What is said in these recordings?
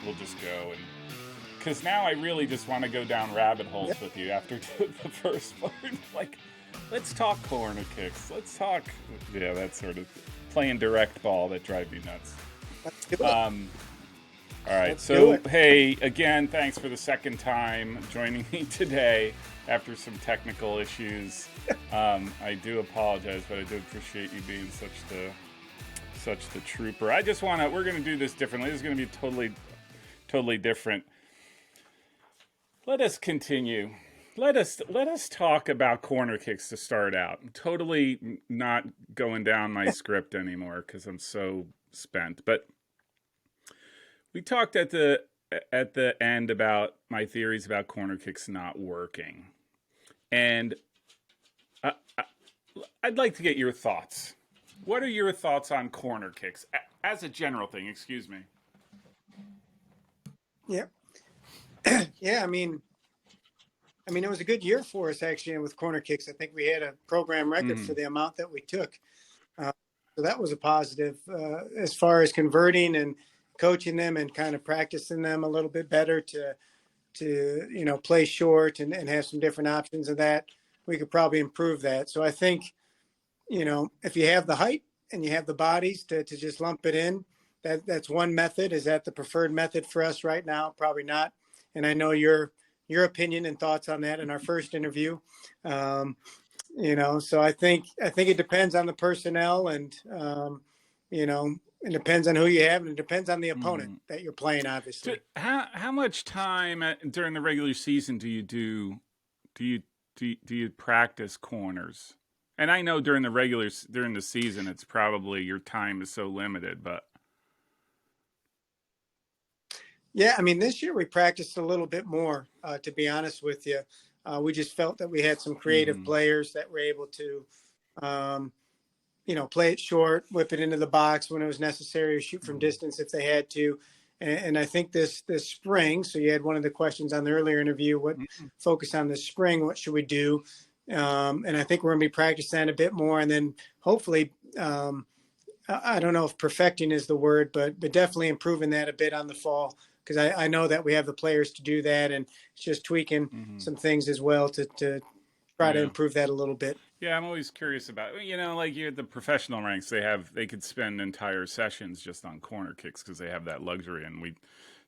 we'll just go, and because now I really just want to go down rabbit holes Yep. with you after the first part. Like, let's talk corner kicks. Let's talk, yeah, that sort of playing direct ball that drive you nuts. Let's do it. Um, all right. Let's do So, it. hey, again, thanks for the second time joining me today after some technical issues. I do apologize, but I do appreciate you being such the trooper. I just want to. We're going to do this differently. This is going to be totally different. Let us continue. Let us talk about corner kicks to start out. I'm totally not going down my script anymore because I'm so spent. But we talked at the end about my theories about corner kicks not working, and I'd like to get your thoughts. What are your thoughts on corner kicks as a general thing? Excuse me. Yep. Yeah. It was a good year for us actually with corner kicks. I think we had a program record for the amount that we took. So that was a positive as far as converting and coaching them and kind of practicing them a little bit better to play short and have some different options of that. We could probably improve that. So I think, if you have the height and you have the bodies to just lump it in, that's one method. Is that the preferred method for us right now? Probably not. And I know your opinion and thoughts on that in our first interview. So I think it depends on the personnel and, it depends on who you have and it depends on the opponent that you're playing, obviously. How much time during the regular season do you practice corners? And I know during the season, it's probably your time is so limited, but. Yeah, this year we practiced a little bit more, to be honest with you. We just felt that we had some creative players that were able to, play it short, whip it into the box when it was necessary, or shoot from distance if they had to. And I think this spring, so you had one of the questions on the earlier interview, what focus on this spring, what should we do? And I think we're going to be practicing that a bit more. And then hopefully, I don't know if perfecting is the word, but definitely improving that a bit on the fall. Because I know that we have the players to do that, and it's just tweaking some things as well to try to improve that a little bit. Yeah, I'm always curious about like you're at the professional ranks. They could spend entire sessions just on corner kicks because they have that luxury, and we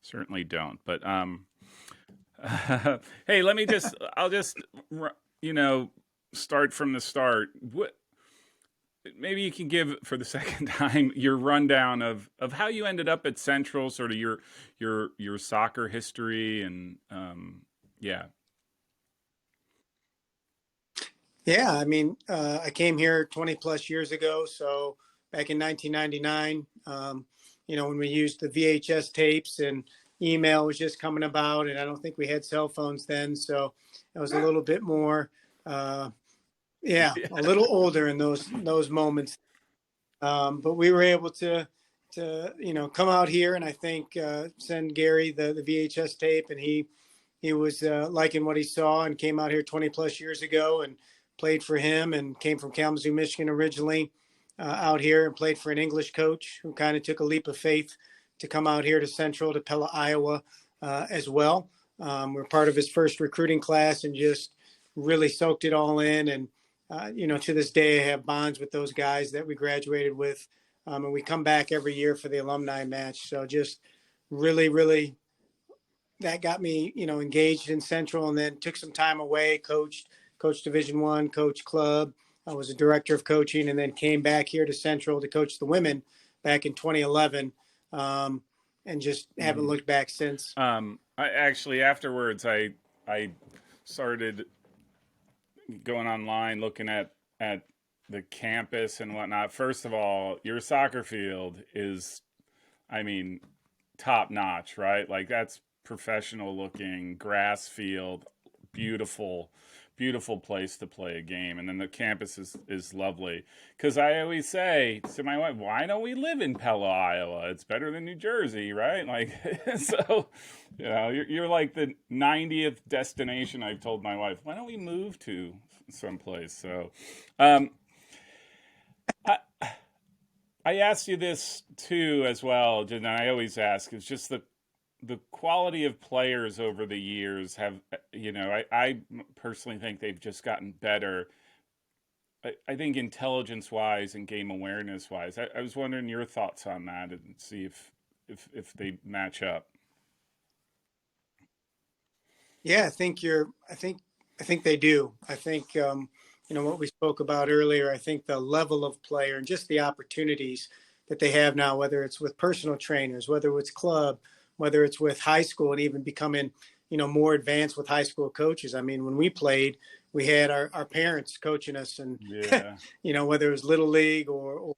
certainly don't. But hey, I'll just start from the start. Maybe you can give for the second time your rundown of how you ended up at Central, sort of your soccer history, and yeah. Yeah, I came here 20 plus years ago. So back in 1999, when we used the VHS tapes and email was just coming about, and I don't think we had cell phones then. So it was a little bit more, a little older in those moments. But we were able to come out here and I think send Gary the VHS tape, and he was liking what he saw and came out here 20 plus years ago and played for him and came from Kalamazoo, Michigan originally out here and played for an English coach who kind of took a leap of faith to come out here to Central, to Pella, Iowa as well. We're part of his first recruiting class and just really soaked it all in. And, to this day, I have bonds with those guys that we graduated with. And we come back every year for the alumni match. So just really, really, that got me, engaged in Central, and then took some time away, coached Division I, coached club. I was a director of coaching, and then came back here to Central to coach the women back in 2011, and just haven't looked back since. Afterwards, I started going online, looking at the campus and whatnot. First of all, your soccer field is, top notch, right? Like that's professional looking grass field, beautiful place to play a game. And then the campus is lovely. Because I always say to my wife, why don't we live in Pella, Iowa? It's better than New Jersey, right? Like, so, you're like the 90th destination I've told my wife, why don't we move to someplace? So, I asked you this too as well, and I always ask, it's just the quality of players over the years have, I personally think they've just gotten better. I think intelligence wise and game awareness wise. I was wondering your thoughts on that and see if they match up. Yeah, I think they do. I think, what we spoke about earlier, I think the level of player and just the opportunities that they have now, whether it's with personal trainers, whether it's club, whether it's with high school and even becoming, more advanced with high school coaches. I mean, when we played, we had our parents coaching us and, Yeah. whether it was little league or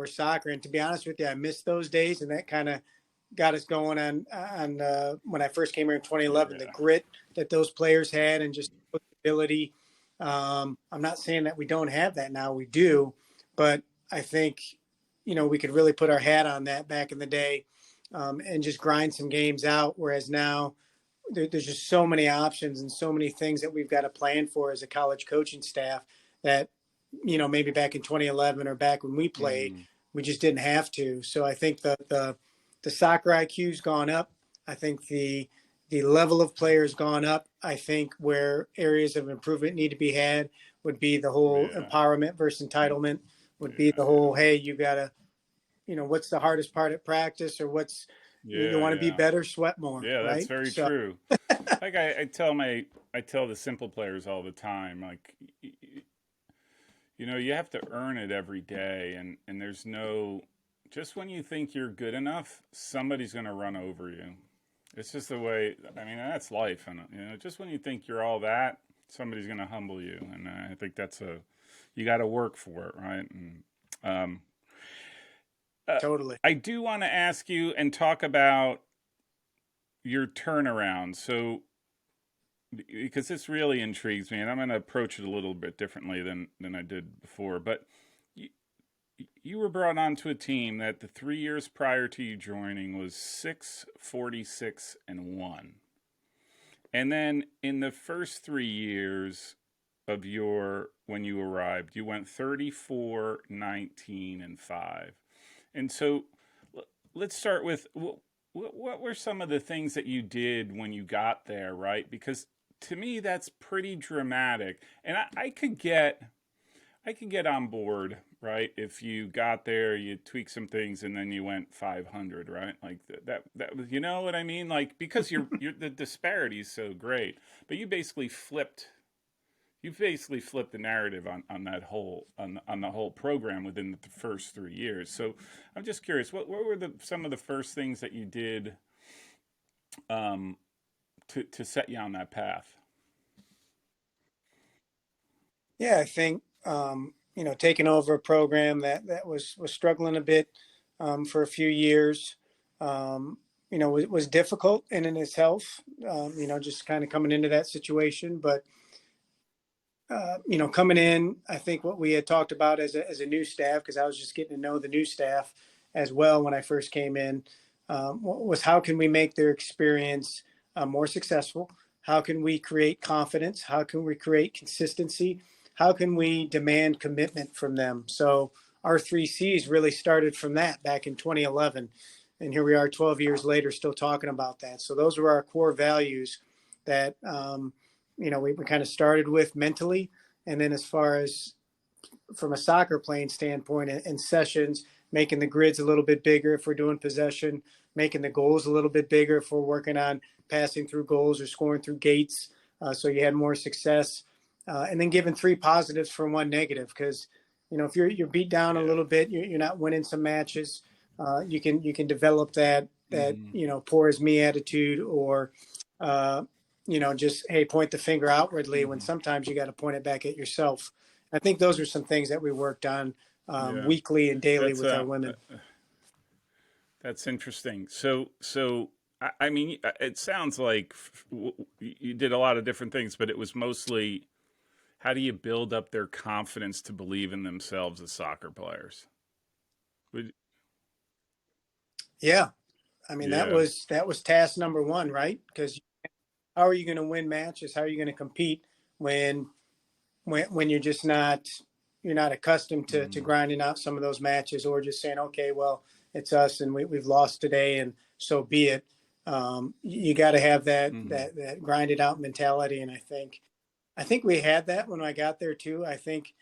soccer. And to be honest with you, I missed those days, and that kind of got us going on when I first came here in 2011. Yeah. The grit that those players had and just the ability. I'm not saying that we don't have that now. We do, but I think we could really put our hat on that back in the day and just grind some games out. Whereas now there's just so many options and so many things that we've got to plan for as a college coaching staff that maybe back in 2011 or back when we played, we just didn't have to. So I think the soccer IQ's gone up. I think the level of players gone up. I think where areas of improvement need to be had would be the whole empowerment versus entitlement, would be the whole, hey, you got to, what's the hardest part at practice, or what's, you want to be better, sweat more. Yeah, right? That's very true. Like I tell the simple players all the time, like, you have to earn it every day, and there's no, just when you think you're good enough, somebody's going to run over you. It's just the way, I mean, that's life. And, just when you think you're all that, somebody's going to humble you. And I think you got to work for it, right? And totally. I do want to ask you and talk about your turnaround. So, because this really intrigues me, and I'm going to approach it a little bit differently than I did before. But you were brought onto a team that the 3 years prior to you joining was 6-46-1. And then in the first 3 years of when you arrived, you went 34-19-5. And so let's start with what were some of the things that you did when you got there, right? Because to me, that's pretty dramatic. And I could get on board, right? If you got there, you tweak some things, and then you went 500, right? Like that was, you know what I mean? Like, because the disparity is so great, but you basically flipped the narrative on that whole on the whole program within the first 3 years. So I'm just curious, what were some of the first things that you did to set you on that path? Yeah, I think taking over a program that was struggling a bit for a few years, was difficult in itself. Just kind of coming into that situation, but coming in, I think what we had talked about as a new staff, because I was just getting to know the new staff as well when I first came in, was how can we make their experience more successful? How can we create confidence? How can we create consistency? How can we demand commitment from them? So our 3Cs really started from that back in 2011. And here we are 12 years later, still talking about that. So those were our core values that, we kind of started with mentally. And then as far as from a soccer playing standpoint in sessions, making the grids a little bit bigger if we're doing possession, making the goals a little bit bigger if we're working on passing through goals or scoring through gates. So you had more success. And then giving 3 positives for 1 negative, because if you're beat down a little bit, you're not winning some matches. You can develop that poor as me attitude, or just, hey, point the finger outwardly when sometimes you got to point it back at yourself. I think those are some things that we worked on weekly and daily with our women. That's interesting. So I mean, it sounds like you did a lot of different things, but it was mostly, how do you build up their confidence to believe in themselves as soccer players? Yeah. I mean, that was task number 1, right? Because how are you going to win matches? How are you going to compete when you're just you're not accustomed to grinding out some of those matches, or just saying, okay, well, it's us and we've lost today and so be it. You got to have that, Mm-hmm. that grinded out mentality. And I think we had that when I got there too. I think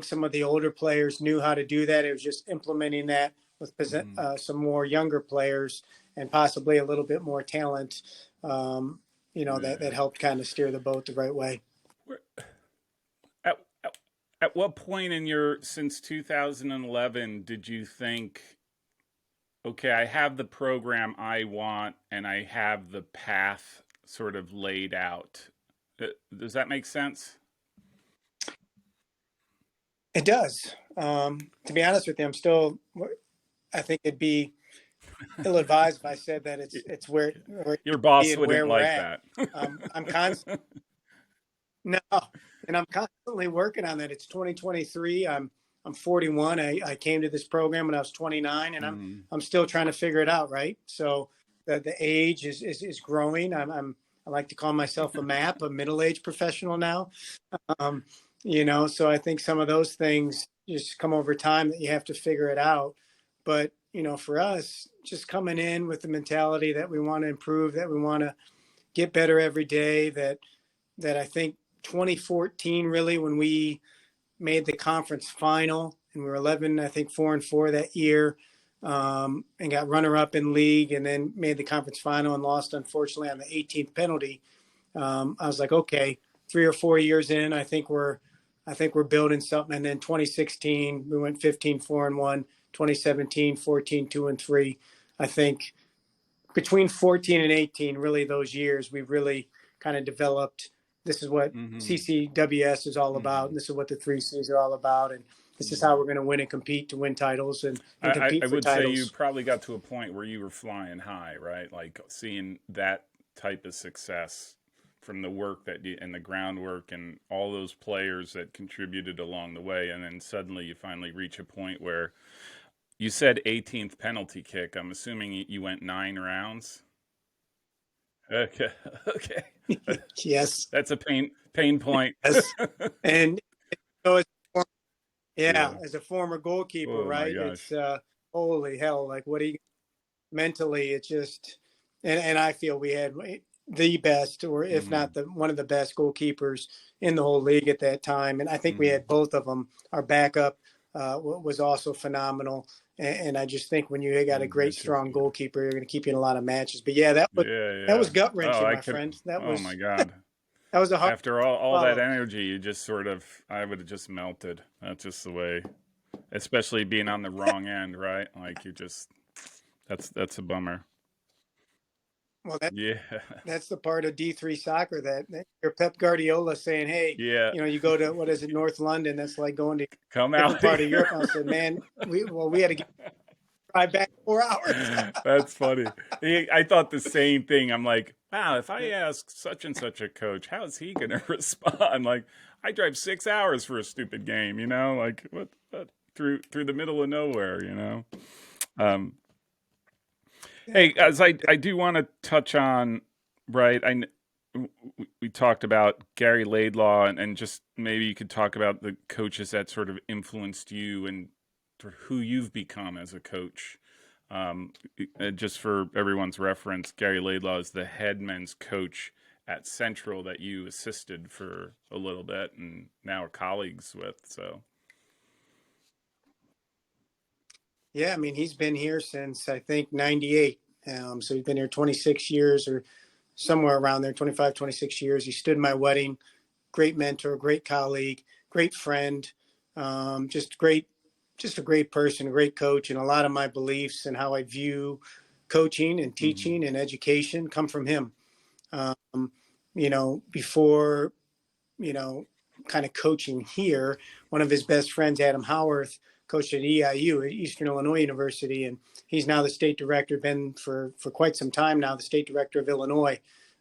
some of the older players knew how to do that. It was just implementing that with Mm-hmm. some more younger players and possibly a little bit more talent. That Yeah. helped kind of steer the boat the right way. Where- At, at what point in your since 2011 did you think, okay, I have the program I want and I have the path sort of laid out? Does that make sense? It does. To be honest with you, I think it'd be ill-advised if I said that it's where it Your should be boss and wouldn't where we're like at. that. I'm constantly no, and I'm constantly working on that. It's 2023. I'm 41. I came to this program when I was 29, and Mm, I'm still trying to figure it out. Right. So the age is growing. I like to call myself a middle-aged professional now. Um, so I think some of those things just come over time that you have to figure it out. But for us, just coming in with the mentality that we want to improve, that we want to get better every day, that I think 2014 really, when we made the conference final and we were 11, I think 4-4 that year, and got runner up in league, and then made the conference final and lost unfortunately on the 18th penalty. I was like, okay, 3 or 4 years in, I think we're building something. And then 2016, we went 15-4-1. 2017, 14-2-3. I think between 14 and 18, really those years, we really kind of developed. This is what mm-hmm, CCWS is all about, mm-hmm, and this is what the 3Cs are all about, and this is how mm. we're going to win and compete to win titles and I compete for would say you titles. probably got to a point where you were flying high, right? Like seeing that type of success from the work that you and the groundwork and all those players that contributed along the way, and then suddenly you finally reach a point where you said 18th penalty kick. I'm assuming you went 9 rounds. Okay, okay, Yes, that's a pain point. yes, and so Yeah. as a former goalkeeper, Oh my right? gosh. It's holy hell. Like, what do you mentally? It just, and I feel we had the best, or if Mm-hmm. not the one of the best goalkeepers in the whole league at that time. And I think we Mm-hmm. had both of them. Our backup was also phenomenal. And I just think when you got a great, That's just strong beautiful. goalkeeper, you're going to keep you in a lot of matches. But yeah, Yeah, that yeah. was gut Oh, wrenching, I my could. friend. Oh my God. That was a hard After all that follow. energy, you just sort of, I would have just melted. That's just the way, especially being on the wrong end, right? Like you just, that's a bummer. Well, Yeah, that's the part of D3 soccer that your Pep Guardiola saying, hey, yeah. you go to, what is it, North London? That's like going to a Come different out part of Europe. here. I said, man, we had to drive back 4 hours. That's funny. I thought the same thing. I'm like, wow, if I ask such and such a coach, how is he going to respond? Like, I drive 6 hours for a stupid game, like what through the middle of nowhere. Um, hey, as I do want to touch on, right? We talked about Gary Laidlaw, and just maybe you could talk about the coaches that sort of influenced you and for who you've become as a coach. Just for everyone's reference, Gary Laidlaw is the head men's coach at Central that you assisted for a little bit and now are colleagues with. So, Yeah, I mean, he's been here since I think 98. So he's been here 26 years or somewhere around there, 25, 26 years. He stood my wedding. Great mentor, great colleague, great friend, just just a great person, a great coach. And a lot of my beliefs and how I view coaching and mm-hmm, teaching and education come from him. Before, you know, kind of coaching here, one of his best friends, Adam Howarth, coached at EIU, Eastern Illinois University, and he's now the state director, been for quite some time now, the state director of Illinois.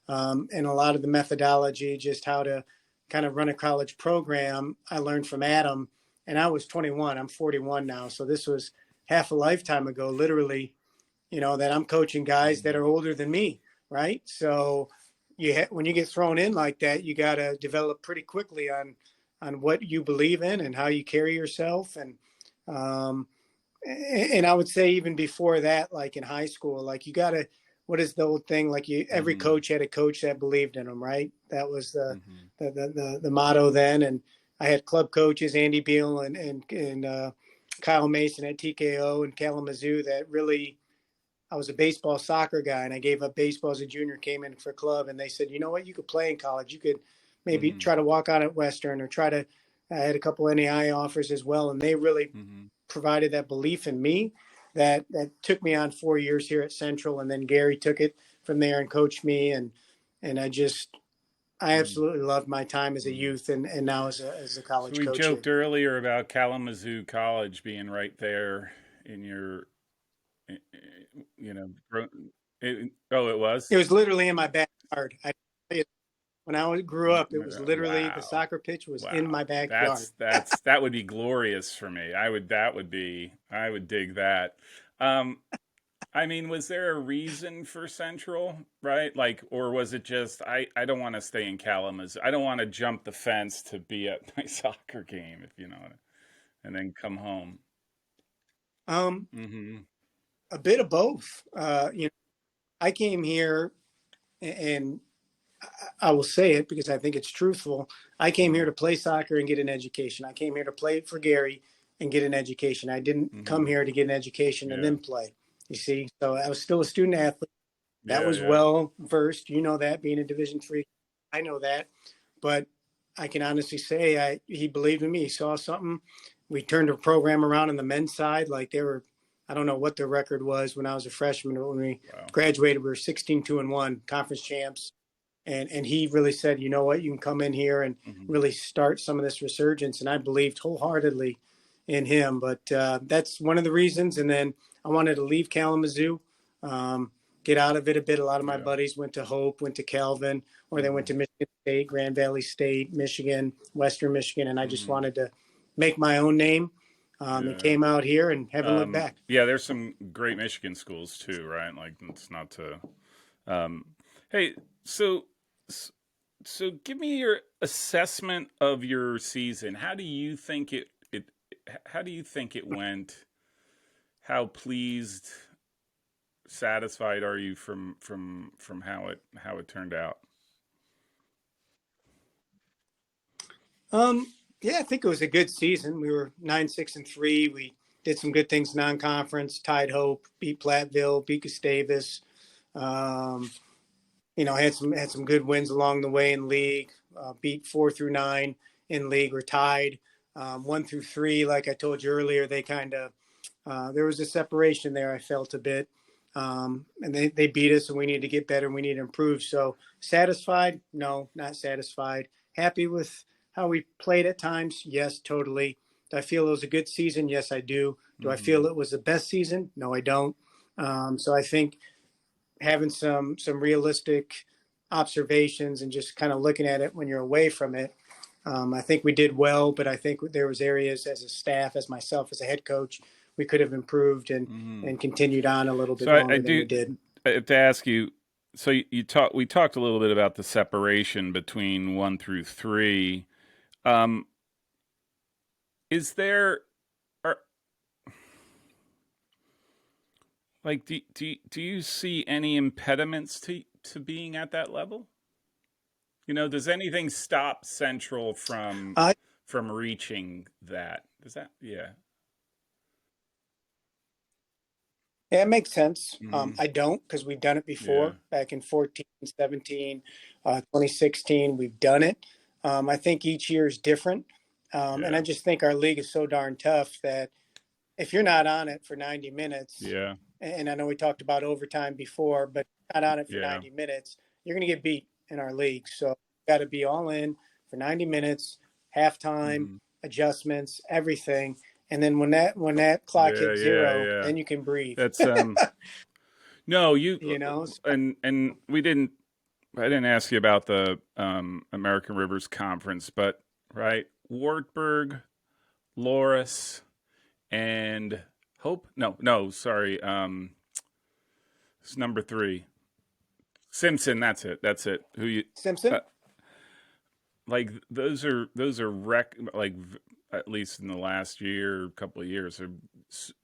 And a lot of the methodology, just how to kind of run a college program, I learned from Adam. And I was 21. I'm 41 now. So this was half a lifetime ago, literally, that I'm coaching guys that mm-hmm. are older than me, right? So when you get thrown in like that, you got to develop pretty quickly on what you believe in and how you carry yourself. Um, and I would say even before that, like in high school, like you got to what is the old thing? Like every Mm-hmm. coach had a coach that believed in them, right? That was Mm-hmm. the motto then. And I had club coaches, Andy Beal and Kyle Mason at TKO and Kalamazoo that really, I was a baseball soccer guy and I gave up baseball as a junior, came in for club, and they said, you know what, you could play in college. You could maybe Mm-hmm. try to walk on at Western or try to, I had a couple NAI offers as well. And they really Mm-hmm. provided that belief in me that took me on 4 years here at Central. And then Gary took it from there and coached me. And I absolutely loved my time as a Mm-hmm. youth and now as a So college we coach here. joked earlier about Kalamazoo College being right there in your, you know, oh, it was? It was literally in my backyard. When I grew up, it was literally the Wow. soccer pitch was in Wow. my backyard. That would be glorious for me. I would dig that. Um, I mean, was there a reason for Central, right? Like, or was it just I don't want to stay in Kalamazoo. I don't want to jump the fence to be at my soccer game, if you know it, and then come home. Um, Mm-hmm. a bit of both. I came here and I will say it because I think it's truthful. I came Mm-hmm. here to play soccer and get an education. I came here to play for Gary and get an education. I didn't come Mm-hmm. here to get an education and Yeah. then play. You see, so I was still a student athlete. That Yeah. was Yeah. well versed. You know that being a Division III, I know that. But I can honestly say he believed in me. He saw something. We turned the program around on the men's side. Like they were, I don't know what the record was when I was a freshman. But when we Wow. graduated, we were 16-2-1, conference champs. And he really said, you know what, you can come in here and Mm-hmm. really start some of this resurgence. And I believed wholeheartedly in him. But that's one of the reasons. And then I wanted to leave Kalamazoo, get out of it a bit. A lot of my Yeah. buddies went to Hope, went to Calvin, or they went Mm-hmm. to Michigan State, Grand Valley State, Michigan, Western Michigan. And I just Mm-hmm. wanted to make my own name and Yeah. came out here and haven't looked back. Yeah. There's some great Michigan schools too, right? Like it's not to. Um, hey, so so give me your assessment of your season. How do you think it how do you think it went? How pleased, satisfied are you from how it turned out? Um, yeah, I think it was a good season. We were 9-6-3. We did some good things non-conference, tied Hope, beat Platteville, beat Gustavus. Um, had some good wins along the way in league. Beat 4 through 9 in league. We're tied 1 through 3. Like I told you earlier, they kind of there was a separation there. I felt a bit, and they beat us, and we need to get better. And we need to improve. So satisfied? No, not satisfied. Happy with how we played at times? Yes, totally. Do I feel it was a good season? Yes, I do. Do I Mm-hmm. feel it was the best season? No, I don't. So I think having some realistic observations and just kind of looking at it when you're away from it. I think we did well, but I think there was areas as a staff, as myself, as a head coach, we could have improved Mm-hmm. and continued on a little bit So I longer than we do did. I have to ask you. So we talked a little bit about the separation between 1 through 3. Um, is there are like do you see any impediments to being at that level? You know, does anything stop Central Uh, from reaching that? Does that? Yeah. yeah, it makes sense. Hmm. I don't because we've done it Yeah. before back in 14, 17, 2016. We've done it. I think each year is different. And I Yeah. just think our league is so darn tough that if you're not on it for 90 minutes, Yeah. and I know we talked about overtime before, but not on it for Yeah. 90 minutes, you're going to get beat in our league. So you got to be all in for 90 minutes, halftime, Hmm. adjustments, everything. And then when that clock Yeah. hits Yeah. zero, Yeah. then you can breathe. That's no, you you know, and we didn't. I didn't ask you about the American Rivers Conference, but right, Wartburg, Loris, and Hope. No, no, sorry. It's number 3. Simpson. That's it. That's it. Who you uh, Simpson. like? Those are at least in the last year, couple of years, are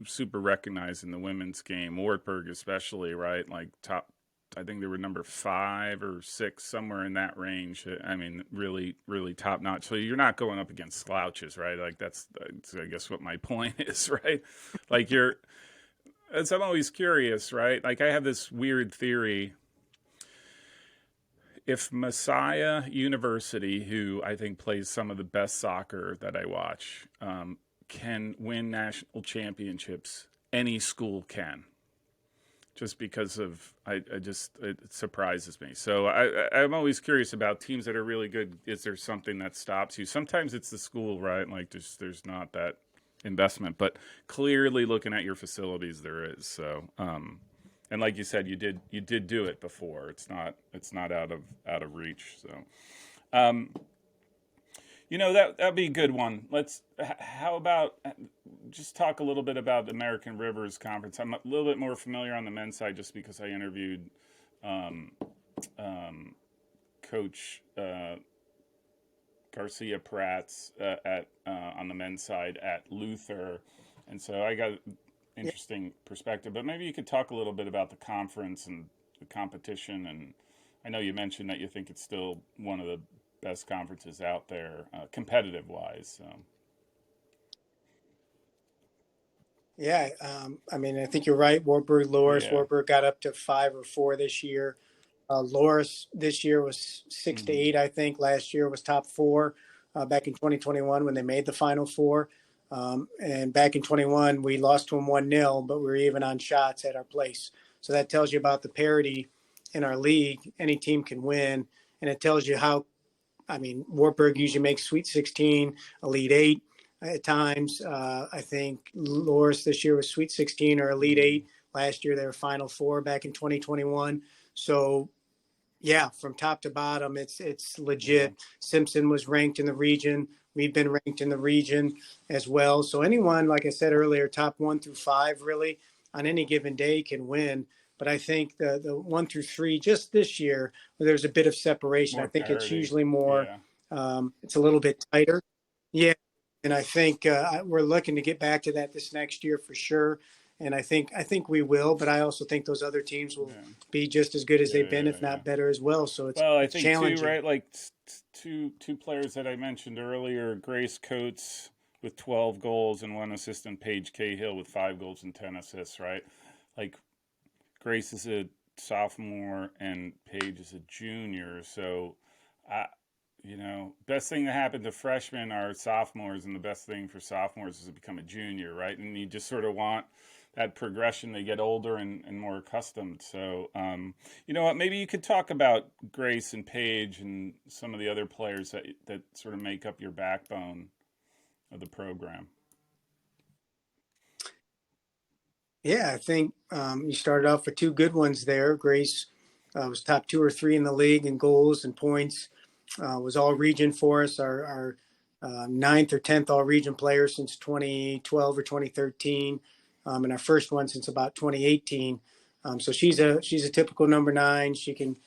super recognized in the women's game. Wartburg, especially, right? Like top. I think they were number 5 or 6, somewhere in that range. I mean, really, really top notch. So you're not going up against slouches, right? Like that's I guess what my point is, right? Like as I'm always curious, right? Like I have this weird theory. If Messiah University, who I think plays some of the best soccer that I watch, can win national championships, any school can. Just because of it surprises me. So I'm always curious about teams that are really good. Is there something that stops you? Sometimes it's the school, right? Like there's not that investment, but clearly looking at your facilities, there is. So and like you said, you did do it before. It's not out of reach. So that'd be a good one. How about just talk a little bit about the American Rivers Conference? I'm a little bit more familiar on the men's side just because I interviewed um, Coach Garcia Prats at on the men's side at Luther, and so I got interesting perspective. But maybe you could talk a little bit about the conference and the competition. And I know you mentioned that you think it's still one of the best conferences out there, competitive wise. So. Yeah, I mean, I think you're right. Wartburg, Loris. Yeah. Wartburg got up to 5 or 4 this year. Loris this year was 6 to Mm-hmm. 8, I think. Last year was top 4 back in 2021 when they made the Final Four. And back in 21, we lost to them 1-0, but we were even on shots at our place. So that tells you about the parity in our league. Any team can win. And it tells you how, I mean, Wartburg usually makes Sweet 16, Elite 8 at times. I think Loris this year was Sweet 16 or Elite 8. Last year they were Final Four back in 2021. So yeah, from top to bottom, it's legit. Yeah. Simpson was ranked in the region. We've been ranked in the region as well. So anyone, like I said earlier, top 1 through 5 really on any given day can win. But I think the 1 through 3 just this year, there's a bit of separation. More I think it's parity. usually more, Yeah. it's a little bit tighter. Yeah. And I think we're looking to get back to that this next year for sure. And I think we will, but I also think those other teams will Yeah. be just as good as they've been, Yeah. if Yeah. not better as well. So Well, I it's think too, challenging. right? Like two players that I mentioned earlier, Grace Coates with 12 goals and 1 assist, and Paige Cahill with 5 goals and 10 assists, right? Like Grace is a sophomore and Paige is a junior, so I, best thing that happened to freshmen are sophomores, and the best thing for sophomores is to become a junior, right? And you just sort of want that progression to get older and more accustomed. So, you know what? Maybe you could talk about Grace and Paige and some of the other players that sort of make up your backbone of the program. Yeah, I think you started off with 2 good ones there. Grace was top 2 or 3 in the league in goals and points. Was all region for us. Our ninth or 10th all region player since 2012 or 2013, and our first one since about 2018. So she's a typical number 9. She can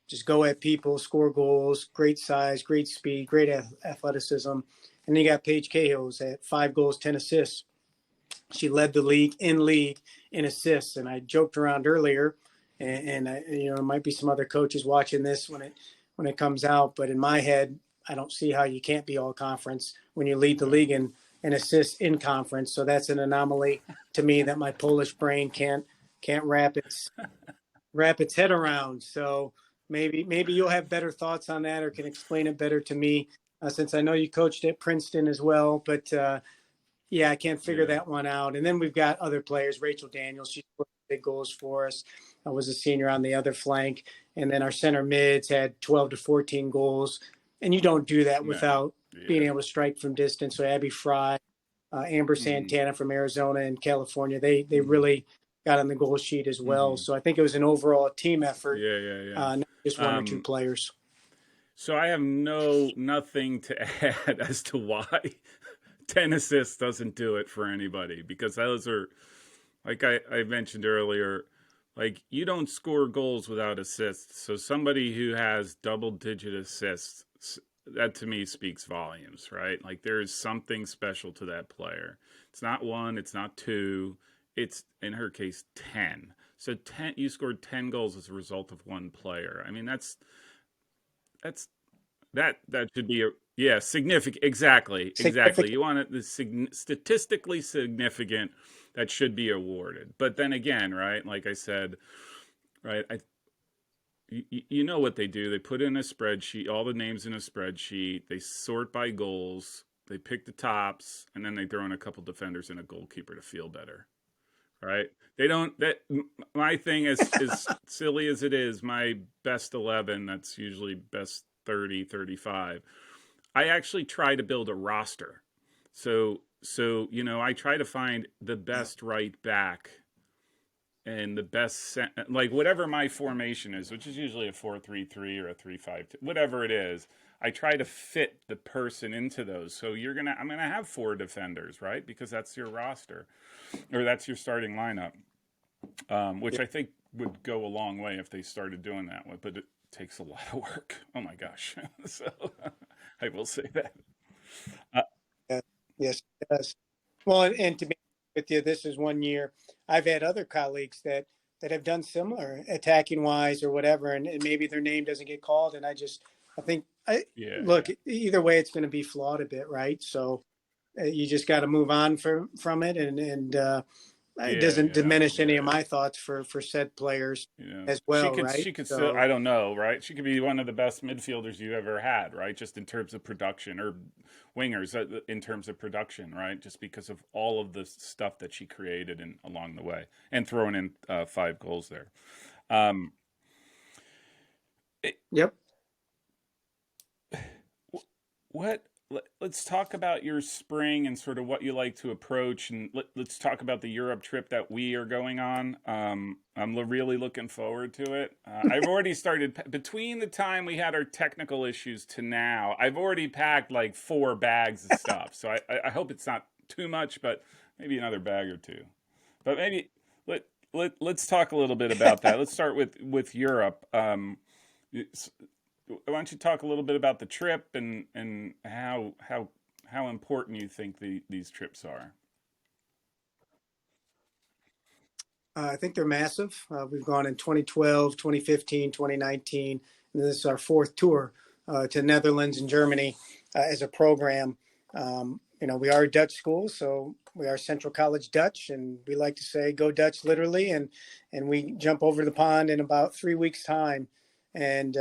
just go at people, score goals, great size, great speed, great athleticism. And then you got Paige Cahill's at 5 goals, 10 assists. She led the league in assists. And I joked around earlier, and there might be some other coaches watching this when it comes out, but in my head, I don't see how you can't be all conference when you lead the league in assists in conference. So that's an anomaly to me that my Polish brain can't wrap its head around. So maybe you'll have better thoughts on that or can explain it better to me, since I know you coached at Princeton as well. But yeah, I can't figure Yeah. that one out. And then we've got other players. Rachel Daniels, she scored big goals for us. I was a senior on the other flank. And then our center mids had 12 to 14 goals. And you don't do that No. without being able to strike from distance. So Abby Fry, Amber Santana from Arizona and California, they really got on the goal sheet as well. So I think it was an overall team effort, Yeah. not just 1 or 2 players. So I have nothing to add as to why 10 assists doesn't do it for anybody, because those are, like I mentioned earlier, like you don't score goals without assists. So somebody who has double-digit assists, that to me speaks volumes, right? Like there is something special to that player. It's not 1, it's not 2, it's in her case 10. So 10, you scored 10 goals as a result of one player. I mean, that's that should be a, yeah, significant. Exactly, exactly. Significant. You want it the statistically significant that should be awarded. But then again, right? Like I said, right? You know what they do? They put in a spreadsheet, all the names in a spreadsheet. They sort by goals. They pick the tops, and then they throw in a couple defenders and a goalkeeper to feel better, right? They don't. That my thing is as silly as it is. My best 11. That's usually best 30, 35. I actually try to build a roster. So I try to find the Yeah. best right back and the best like whatever my formation is, which is usually a 4-3-3 or a 3-5, whatever it is. I try to fit the person into those. So I'm gonna have four defenders, right? Because that's your roster, or that's your starting lineup, which Yeah. I think would go a long way if they started doing that. But it takes a lot of work. Oh my gosh! So I will say that. Uh, Yeah. Yes, it does. Well, and to be with you, this is 1 year. I've had other colleagues that have done similar attacking wise or whatever, and maybe their name doesn't get called. And I think I yeah, look yeah, either way, it's going to be flawed a bit, right? So you just got to move on from it, and it yeah, doesn't yeah, diminish any of yeah. my thoughts for said players Yeah. as She well, could right? she could still, So I don't know, right? She could be one of the best midfielders you ever had, right? Just in terms of production, or wingers in terms of production, right? Just because of all of the stuff that she created along the way, and throwing in 5 goals there. Um, it, yep. what let's talk about your spring and sort of what you like to approach, and let's talk about the Europe trip that we are going on. I'm really looking forward to it. I've already started between the time we had our technical issues to now. I've already packed like 4 bags of stuff, so I hope it's not too much, but maybe another bag or two. But maybe let's talk a little bit about that. Let's start with Europe. Why don't you talk a little bit about the trip and how important you think these trips are? I think they're massive. We've gone in 2012, 2015, 2019, and this is our fourth tour to Netherlands and Germany as a program. We are a Dutch school, so we are Central College Dutch, and we like to say "Go Dutch" literally, and we jump over the pond in about 3 weeks' time. And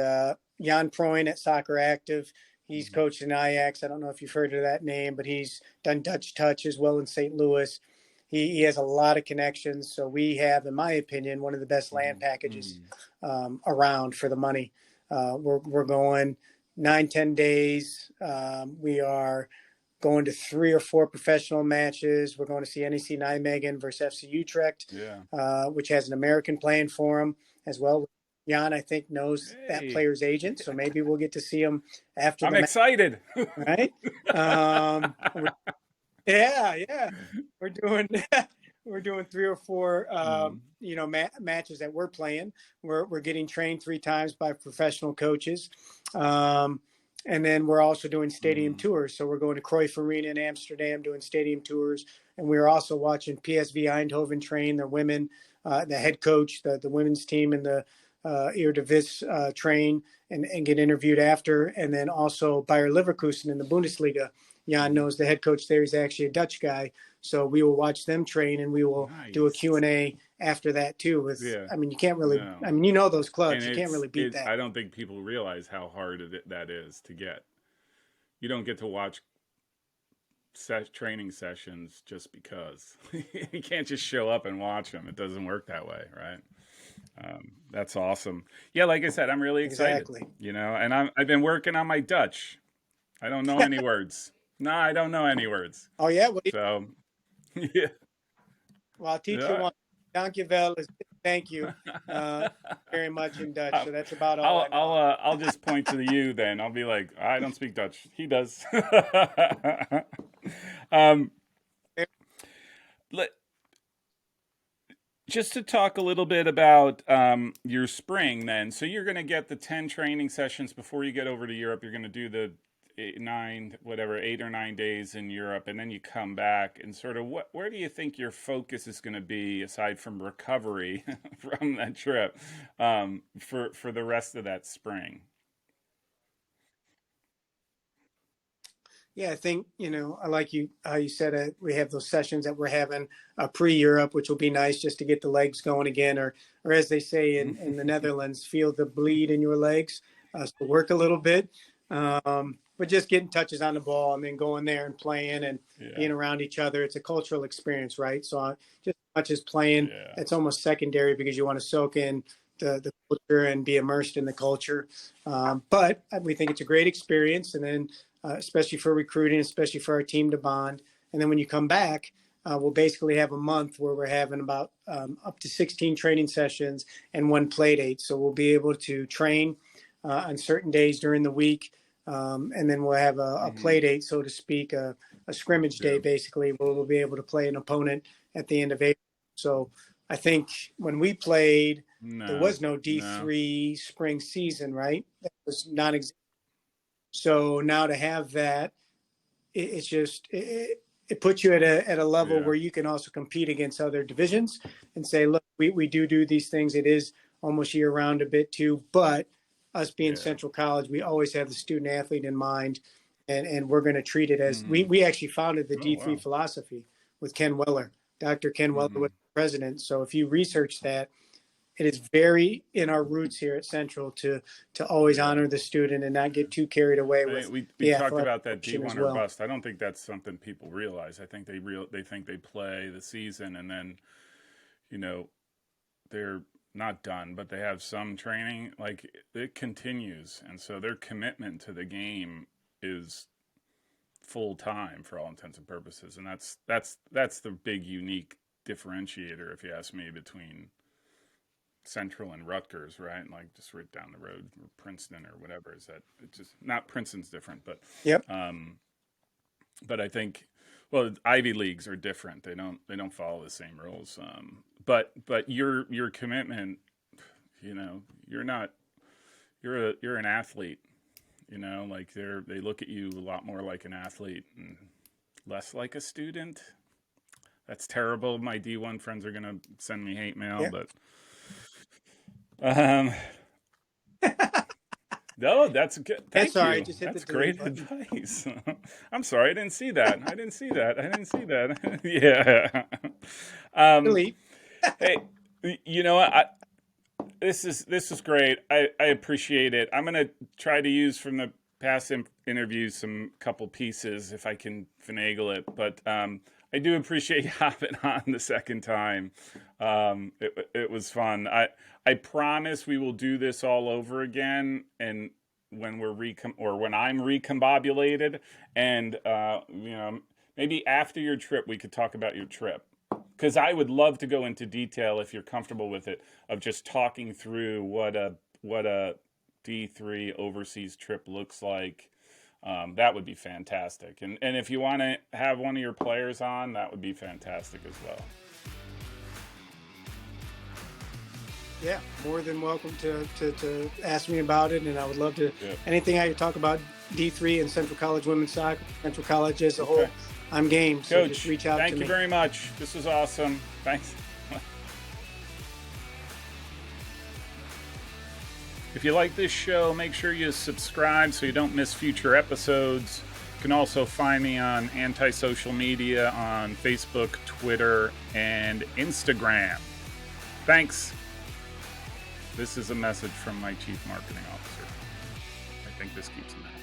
Jan Proin at Soccer Active, he's Mhm. coached in Ajax. I don't know if you've heard of that name, but he's done Dutch Touch as well in St. Louis. He has a lot of connections. So we have, in my opinion, one of the best land Mhm. packages Mhm. around for the money. We're going 9, 10 days. We are going to 3 or 4 professional matches. We're going to see NEC Nijmegen versus FC Utrecht, Yeah. which has an American playing for him as well. Jan, I think, knows that Hey, player's agent, so maybe we'll get to see him after I'm the match, excited. right? Um, yeah, yeah. We're doing we're doing 3 or 4 Mm. matches that we're playing. We're getting trained 3 times by professional coaches. Um, and then we're also doing stadium Mm. tours. So we're going to Cruyff Arena in Amsterdam doing stadium tours. And we're also watching PSV Eindhoven train their women, the head coach, the women's team in the Eredivisie train and get interviewed after. And then also Bayer Leverkusen in the Bundesliga. Jan Mm. knows the head coach there. He's actually a Dutch guy. So we will watch them train and we will do a Nice. Q&A after that too. Yeah. I mean, you can't really, No. those And clubs, you can't really beat it. that. I don't think people realize how hard that is to get. You don't get to watch training sessions just because. You can't just show up and watch them. It doesn't work that way, right? That's awesome. Yeah, like I said, I'm really excited. Exactly. And I've been working on my Dutch. I don't know any words. No, I don't know any words. Oh, yeah. Well, So, yeah. I'll teach you Yeah. one. Dankjewel is thank you very much in Dutch. So that's about all I know. I'll just point to the you then. I'll be like, I don't speak Dutch. He does. um, let, just to talk a little bit about your spring then. So you're going to get the 10 training sessions before you get over to Europe. You're going to do the 8 or 9 days in Europe, and then you come back, and sort of where do you think your focus is going to be aside from recovery from that trip, for the rest of that spring? Yeah, I think, I like you how you said it. We have those sessions that we're having pre-Europe, which will be nice just to get the legs going again, or as they say in the Netherlands, feel the bleed in your legs. So work a little bit, but just getting touches on the ball and then going there and playing and Yeah, being around each other. It's a cultural experience, right? So just as much as playing, yeah. it's almost secondary because you want to soak in the culture and be immersed in the culture. But we think it's a great experience. And then especially for recruiting, especially for our team to bond. And then when you come back, we'll basically have a month where we're having about up to 16 training sessions and one play date. So we'll be able to train on certain days during the week. And then we'll have a Hmm. play date, so to speak, a scrimmage day, Yeah. basically, where we'll be able to play an opponent at the end of April. So I think when we played, there No, was no no. D3 spring season, right? That was non-existent. So now to have that, it's just it puts you at a level Yeah. where you can also compete against other divisions and say, look, we do these things. It is almost year round a bit too, but us being Yeah. Central College, we always have the student athlete in mind, and we're going to treat it as Hmm. we actually founded the Oh, D3 wow. philosophy with Ken Weller. Dr. Ken Weller was Hmm. the president. So if you research that, it is very in our roots here at Central to always Yeah. honor the student and not get too carried away I mean, with we the talked athletic about that portion as D1 or well. bust. I don't think that's something people realize. I think they think they play the season, and then, you know they're not done, but they have some training. Like, it continues, and so their commitment to the game is full time for all intents and purposes, and that's the big unique differentiator, if you ask me, between Central and Rutgers, right? Like, just right down the road, or Princeton or whatever. Is that it just not Princeton's different, Yep. um, but I think, well, Ivy Leagues are different. They don't follow the same rules. But your commitment, you're not you're an athlete. Like, they look at you a lot more like an athlete and less like a student. That's terrible. My D1 friends are gonna send me hate mail, Yeah. but um, no, that's good. That's Thank all right. you. Just hit the That's delete great button. advice. I'm sorry, I didn't see that. I didn't see that. I didn't see that. Yeah. Um, Delete. hey, you know what? This is great. I appreciate it. I'm gonna try to use from the past interviews some couple pieces if I can finagle it. But I do appreciate you hopping on the second time. It was fun. I promise we will do this all over again, and when when I'm recombobulated, and maybe after your trip we could talk about your trip, because I would love to go into detail, if you're comfortable with it, of just talking through what a D3 overseas trip looks like. That would be fantastic. And if you want to have one of your players on, that would be fantastic as well. Yeah, more than welcome to ask me about it, and I would love to Yeah. anything I could talk about D3 and Central College women's soccer, Central College as a Okay. whole. I'm game, so just Coach, reach out to thank you me. very much. This was awesome. Thanks. If you like this show, make sure you subscribe so you don't miss future episodes. You can also find me on anti-social media on Facebook, Twitter, and Instagram. Thanks. This is a message from my Chief Marketing Officer. I think this keeps him happy.